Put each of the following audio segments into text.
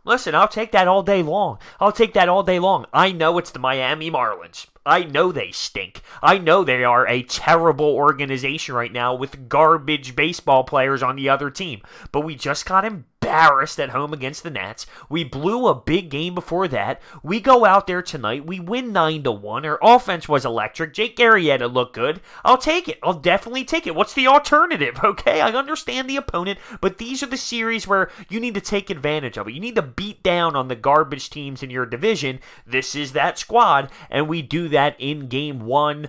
Listen, I'll take that all day long. I'll take that all day long. I know it's the Miami Marlins. I know they stink. I know they are a terrible organization right now with garbage baseball players on the other team. But we just got embarrassed at home against the Nats. We blew a big game before that. We go out there tonight. We win 9-1. Our offense was electric. Jake Arrieta looked good. I'll take it. I'll definitely take it. What's the alternative? Okay, I understand the opponent, but these are the series where you need to take advantage of it. You need to beat down on the garbage teams in your division. This is that squad, and we do that in game one.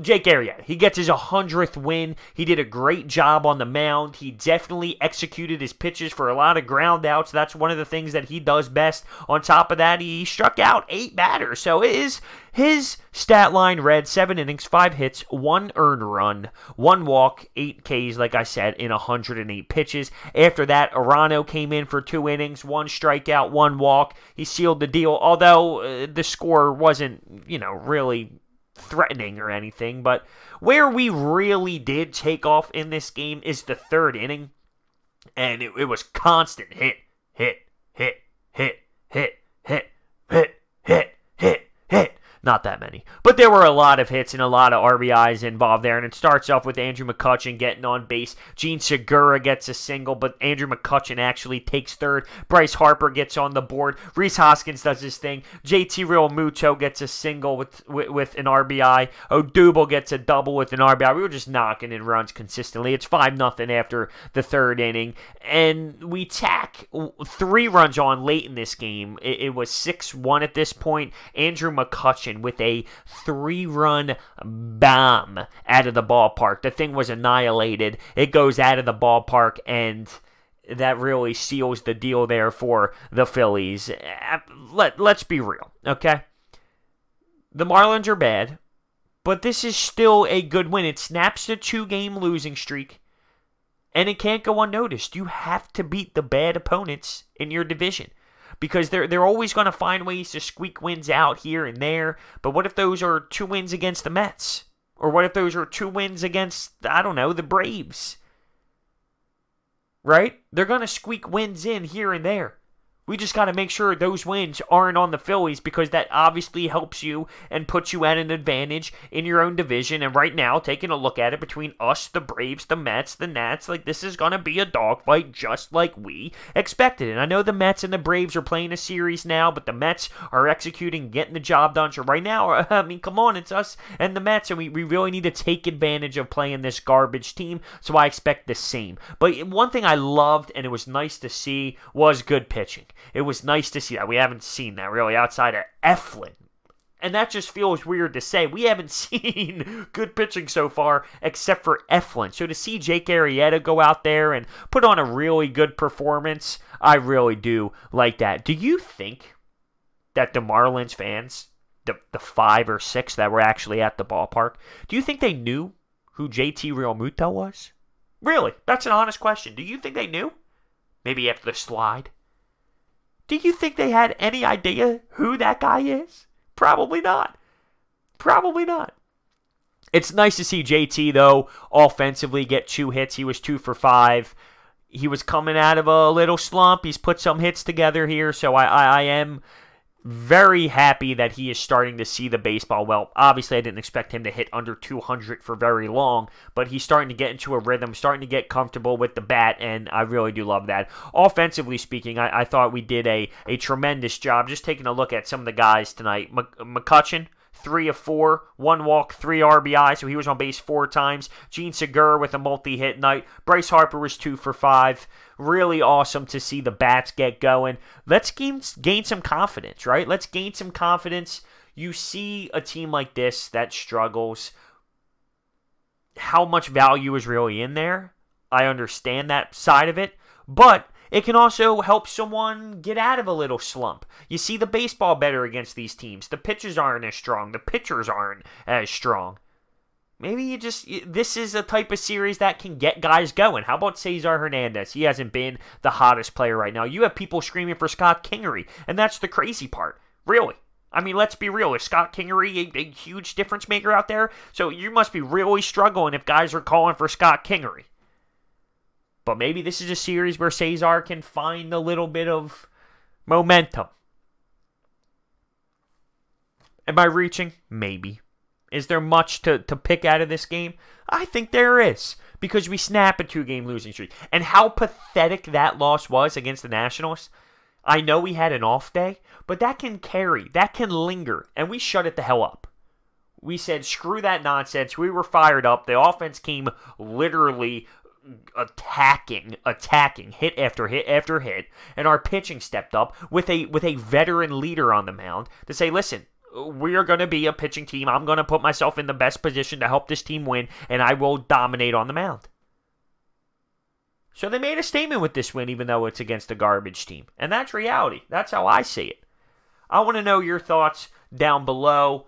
Jake Arrieta, he gets his 100th win. He did a great job on the mound. He definitely executed his pitches for a lot of ground outs. That's one of the things that he does best. On top of that, he struck out 8 batters. So it is his stat line read 7 innings, 5 hits, 1 earned run, 1 walk, 8 Ks, like I said, in 108 pitches. After that, Arano came in for 2 innings, 1 strikeout, 1 walk. He sealed the deal, although the score wasn't, really threatening or anything, but where we really did take off in this game is the 3rd inning, and it was constant hit, hit, hit, hit, hit, hit, hit, hit, hit, hit. Not that many, but there were a lot of hits and a lot of RBIs involved there, and it starts off with Andrew McCutchen getting on base. Gene Segura gets a single, but Andrew McCutchen actually takes 3rd. Bryce Harper gets on the board. Rhys Hoskins does his thing. JT Realmuto gets a single with an RBI. Odubel gets a double with an RBI. We were just knocking in runs consistently. It's 5-0 after the 3rd inning, and we tack 3 runs on late in this game. It was 6-1 at this point. Andrew McCutchen with a 3-run bomb out of the ballpark. The thing was annihilated. It goes out of the ballpark, and that really seals the deal there for the Phillies. Let's be real, okay? The Marlins are bad, but this is still a good win. It snaps the 2-game losing streak, and it can't go unnoticed. You have to beat the bad opponents in your division, because they're always going to find ways to squeak wins out here and there. But what if those are 2 wins against the Mets? Or what if those are 2 wins against, I don't know, the Braves? Right? They're going to squeak wins in here and there. We just got to make sure those wins aren't on the Phillies, because that obviously helps you and puts you at an advantage in your own division. And right now, taking a look at it between us, the Braves, the Mets, the Nats, this is going to be a dogfight just like we expected. And I know the Mets and the Braves are playing a series now, but the Mets are executing, getting the job done. So right now, I mean, come on, it's us and the Mets, and we really need to take advantage of playing this garbage team. So I expect the same. But one thing I loved, and it was nice to see, was good pitching. It was nice to see that. We haven't seen that really outside of Eflin. And that just feels weird to say. We haven't seen good pitching so far except for Eflin. So to see Jake Arrieta go out there and put on a really good performance, I really do like that. Do you think that the Marlins fans, the 5 or 6 that were actually at the ballpark, do you think they knew who JT Realmuto was? Really? That's an honest question. Do you think they knew? Maybe after the slide? Do you think they had any idea who that guy is? Probably not. Probably not. It's nice to see JT, though, offensively get 2 hits. He was 2 for 5. He was coming out of a little slump. He's put some hits together here, so I am very happy that he is starting to see the baseball well. Obviously, I didn't expect him to hit under 200 for very long, but he's starting to get into a rhythm, starting to get comfortable with the bat, and I really do love that. Offensively speaking, I thought we did a tremendous job. Just taking a look at some of the guys tonight. McCutchen, 3 of 4, 1 walk, 3 RBI, so he was on base 4 times. Gene Segura with a multi-hit night. Bryce Harper was 2 for 5. Really awesome to see the bats get going. Let's gain some confidence, right? Let's gain some confidence. You see a team like this that struggles, how much value is really in there. I understand that side of it, but it can also help someone get out of a little slump. You see the baseball better against these teams. The pitchers aren't as strong. The pitchers aren't as strong. Maybe this is a type of series that can get guys going. How about Cesar Hernandez? He hasn't been the hottest player right now. You have people screaming for Scott Kingery, and that's the crazy part. Really. I mean, let's be real. Is Scott Kingery a huge difference maker out there? So you must be really struggling if guys are calling for Scott Kingery. But maybe this is a series where Cesar can find a little bit of Momentum. Am I reaching? Maybe. Is there much to pick out of this game? I think there is. Because we snap a 2-game losing streak. And how pathetic that loss was against the Nationals. I know we had an off day, but that can carry. That can linger. And we shut it the hell up. We said, screw that nonsense. We were fired up. The offense came literally attacking, hit after hit after hit. And our pitching stepped up with a veteran leader on the mound to say, listen, we are going to be a pitching team. I'm going to put myself in the best position to help this team win, and I will dominate on the mound. So they made a statement with this win, even though it's against a garbage team. And that's reality. That's how I see it. I want to know your thoughts down below.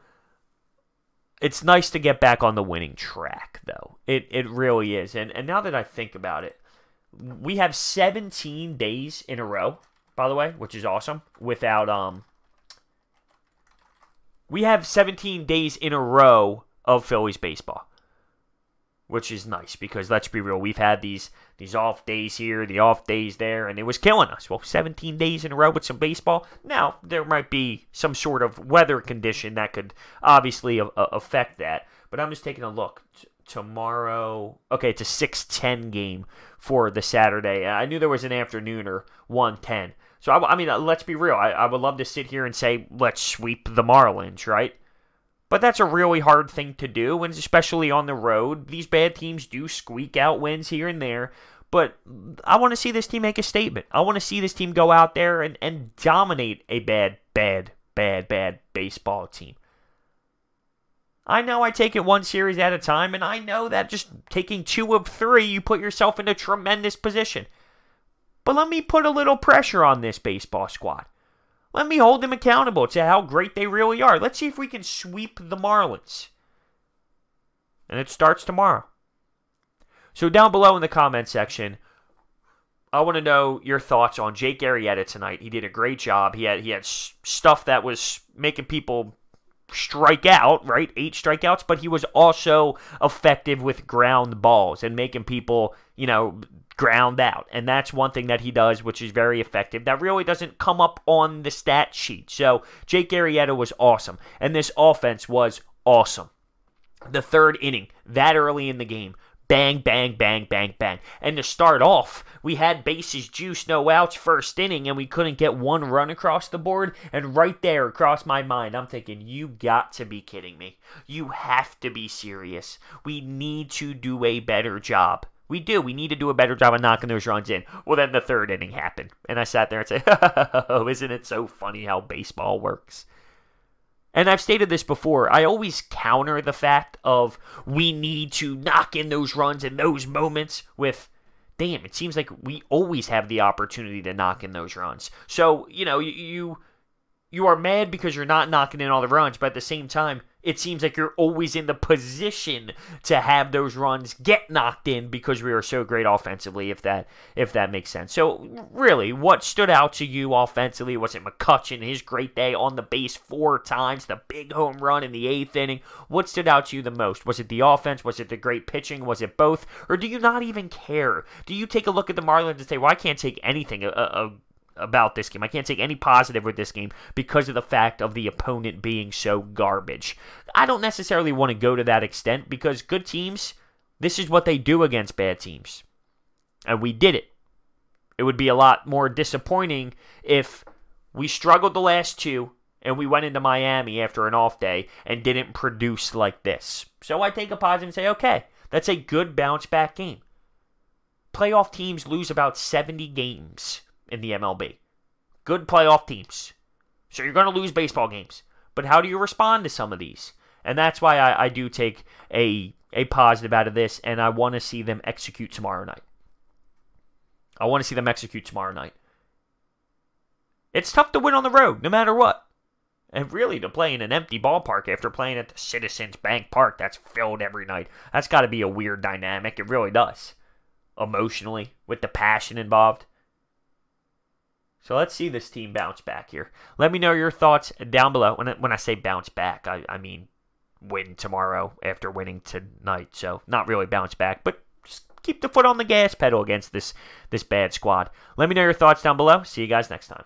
It's nice to get back on the winning track, though. It really is. And now that I think about it, we have 17 days in a row, by the way, which is awesome, without... We have 17 days in a row of Phillies baseball, which is nice because, let's be real, we've had these off days here, the off days there, and it was killing us. Well, 17 days in a row with some baseball. Now, there might be some sort of weather condition that could obviously affect that, but I'm just taking a look. Tomorrow, okay, it's a 6:10 game for the Saturday. I knew there was an afternooner, 1:10. So, I mean, let's be real. I would love to sit here and say, let's sweep the Marlins, right? But that's a really hard thing to do, and especially on the road. These bad teams do squeak out wins here and there, but I want to see this team make a statement. I want to see this team go out there and dominate a bad baseball team. I know I take it one series at a time, and I know that just taking 2 of 3, you put yourself in a tremendous position. But let me put a little pressure on this baseball squad. Let me hold them accountable to how great they really are. Let's see if we can sweep the Marlins. And it starts tomorrow. So down below in the comment section, I want to know your thoughts on Jake Arrieta tonight. He did a great job. He had stuff that was making people strike out, right? 8 strikeouts, but he was also effective with ground balls and making people, ground out. And that's one thing that he does, which is very effective. That really doesn't come up on the stat sheet. So Jake Arrieta was awesome. And this offense was awesome. The 3rd inning, that early in the game, bang, bang, bang, bang, bang. And to start off, we had bases juice, no outs, 1st inning, and we couldn't get 1 run across the board. And right there, across my mind, I'm thinking, you got to be kidding me. You have to be serious. We need to do a better job. We do. We need to do a better job of knocking those runs in. Well, then the 3rd inning happened. And I sat there and said, oh, isn't it so funny how baseball works? And I've stated this before. I always counter the fact of we need to knock in those runs in those moments with, damn, it seems like we always have the opportunity to knock in those runs. So, you are mad because you're not knocking in all the runs, but at the same time, it seems like you're always in the position to have those runs get knocked in because we are so great offensively, if that makes sense. So, really, what stood out to you offensively? Was it McCutchen, his great day on the base 4 times, the big home run in the 8th inning? What stood out to you the most? Was it the offense? Was it the great pitching? Was it both? Or do you not even care? Do you take a look at the Marlins and say, well, I can't take anything about this game. I can't take any positive with this game because of the fact of the opponent being so garbage. I don't necessarily want to go to that extent because good teams, this is what they do against bad teams. And we did it. It would be a lot more disappointing if we struggled the last 2 and we went into Miami after an off day and didn't produce like this. So I take a positive and say, okay, that's a good bounce back game. Playoff teams lose about 70 games in the MLB. Good playoff teams. So you're going to lose baseball games. But how do you respond to some of these? And that's why I do take a positive out of this, and I want to see them execute tomorrow night. It's tough to win on the road, no matter what. And really, to play in an empty ballpark after playing at the Citizens Bank Park that's filled every night, that's got to be a weird dynamic. It really does. Emotionally, with the passion involved. So let's see this team bounce back here. Let me know your thoughts down below. When I say bounce back, I mean win tomorrow after winning tonight. So not really bounce back, but just keep the foot on the gas pedal against this bad squad. Let me know your thoughts down below. See you guys next time.